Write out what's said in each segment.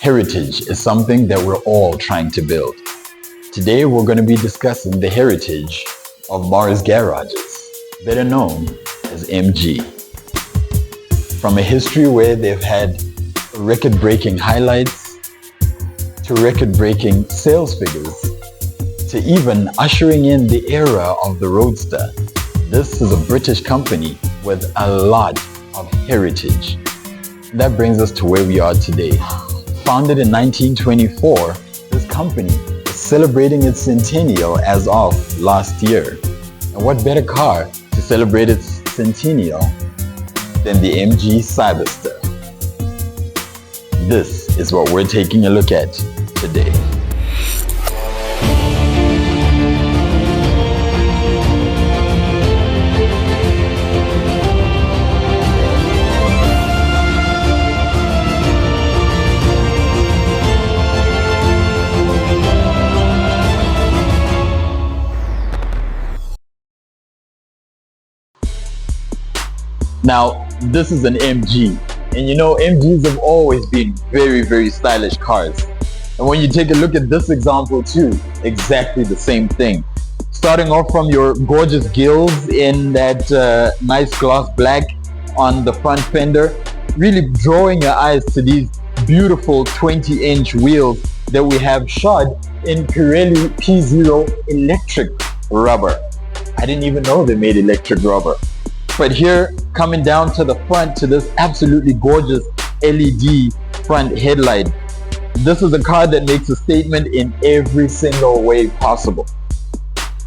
Heritage is something that we're all trying to build. Today we're going to be discussing the heritage of Mars Garages, better known as MG. From a history where they've had record-breaking highlights, to record-breaking sales figures, to even ushering in the era of the Roadster. This is a British company with a lot of heritage. That brings us to where we are today. Founded in 1924, this company is celebrating its centennial as of last year. And what better car to celebrate its centennial than the MG Cyberster? This is what we're taking a look at today. Now, this is an MG, and you know MGs have always been very stylish cars. And when you take a look at this example too, exactly the same thing. Starting off from your gorgeous gills in that nice gloss black on the front fender, really drawing your eyes to these beautiful 20-inch wheels that we have shod in Pirelli P0 electric rubber. I didn't even know they made electric rubber. But here, coming down to the front to this absolutely gorgeous LED front headlight. This is a car that makes a statement in every single way possible.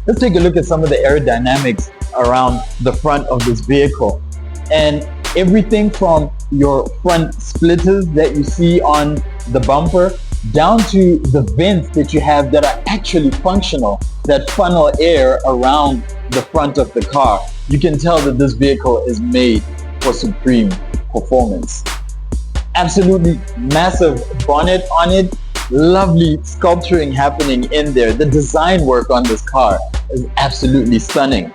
Let's take a look at some of the aerodynamics around the front of this vehicle. And everything from your front splitters that you see on the bumper down to the vents that you have that are actually functional, that funnel air around the front of the car. You can tell that this vehicle is made for supreme performance. Absolutely massive bonnet on it, lovely sculpturing happening in there. The design work on this car is absolutely stunning.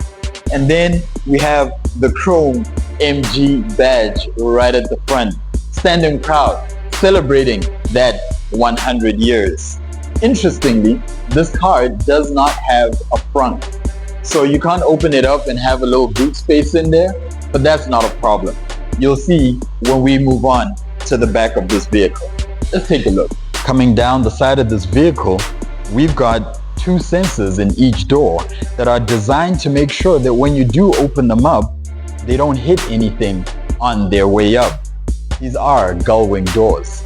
And then we have the chrome MG badge right at the front, standing proud, celebrating that 100 years. Interestingly, this car does not have a front. So you can't open it up and have a little boot space in there, but that's not a problem. You'll see when we move on to the back of this vehicle. Let's take a look. Coming down the side of this vehicle, we've got two sensors in each door that are designed to make sure that when you do open them up, they don't hit anything on their way up. These are gull-wing doors.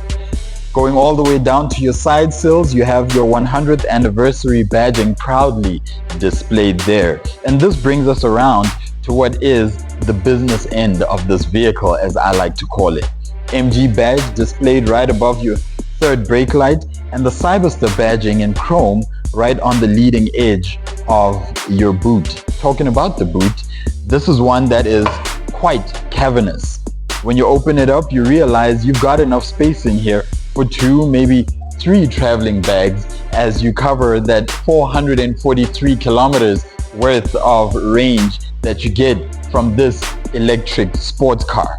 Going all the way down to your side sills, you have your 100th anniversary badging proudly displayed there. And this brings us around to what is the business end of this vehicle, as I like to call it. MG badge displayed right above your third brake light, and the Cyberster badging in chrome right on the leading edge of your boot. Talking about the boot, this is one that is quite cavernous. When you open it up, you realize you've got enough space in here for 2, maybe 3 traveling bags as you cover that 443 kilometers worth of range that you get from this electric sports car.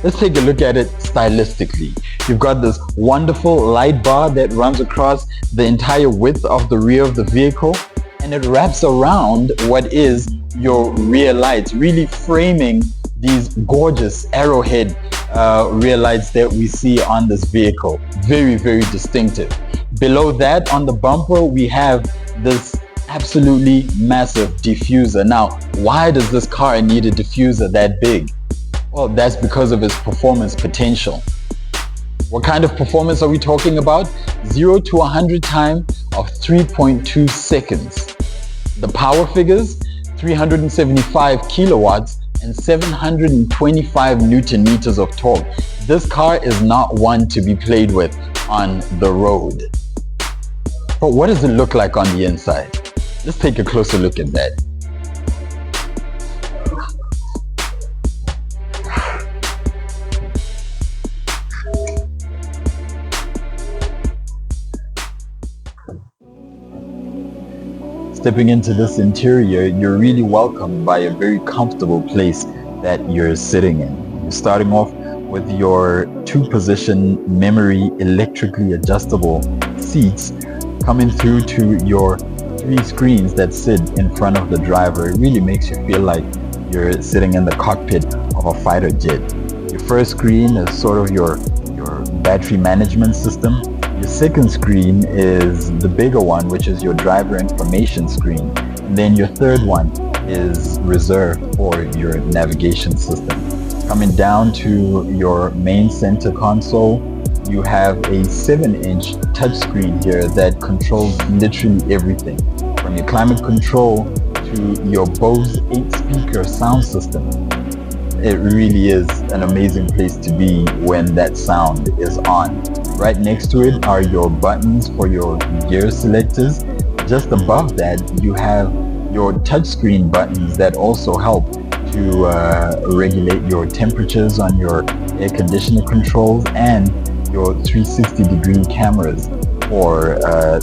Let's take a look at it stylistically. You've got this wonderful light bar that runs across the entire width of the rear of the vehicle, and it wraps around what is your rear lights, really framing these gorgeous arrowhead rear lights that we see on this vehicle. Very distinctive. Below that, on the bumper, we have this absolutely massive diffuser. Now, why does this car need a diffuser that big? Well, that's because of its performance potential. What kind of performance are we talking about? 0 to 100 time of 3.2 seconds. The power figures, 375 kilowatts and 725 Newton meters of torque. This car is not one to be played with on the road. But what does it look like on the inside? Let's take a closer look at that. Stepping into this interior, you're really welcomed by a very comfortable place that you're sitting in. You're starting off with your 2-position memory electrically adjustable seats coming through to your 3 screens that sit in front of the driver. It really makes you feel like you're sitting in the cockpit of a fighter jet. Your first screen is sort of your battery management system. Your second screen is the bigger one, which is your driver information screen. And then your third one is reserved for your navigation system. Coming down to your main center console, you have a 7-inch touchscreen here that controls literally everything, from your climate control to your Bose 8-speaker sound system. It really is an amazing place to be when that sound is on. Right next to it are your buttons for your gear selectors. Just above that, you have your touchscreen buttons that also help to regulate your temperatures on your air conditioner controls and your 360-degree cameras for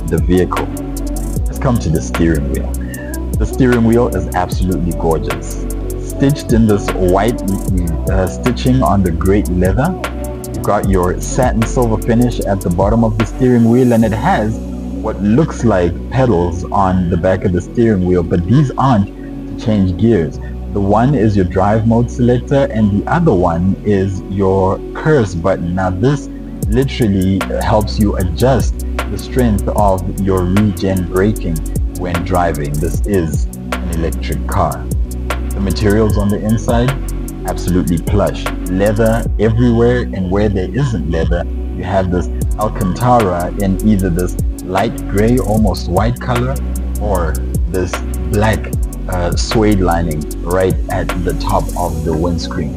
the vehicle. Let's come to the steering wheel. The steering wheel is absolutely gorgeous. Stitched in this white stitching on the great leather. You've got your satin silver finish at the bottom of the steering wheel, and it has what looks like pedals on the back of the steering wheel, but these aren't to change gears. The one is your drive mode selector and the other one is your curse button. Now this literally helps you adjust the strength of your regen braking when driving. This is an electric car. The materials on the inside, absolutely plush. Leather everywhere, and where there isn't leather, you have this Alcantara in either this light gray, almost white color, or this black suede lining right at the top of the windscreen.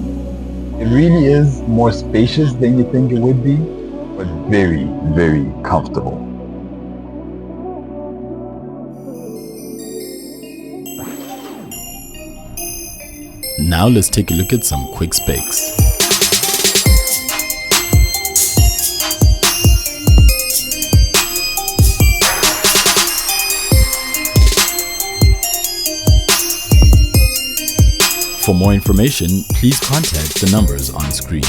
It really is more spacious than you think it would be, but very, very comfortable. Now let's take a look at some quick specs. For more information, please contact the numbers on screen.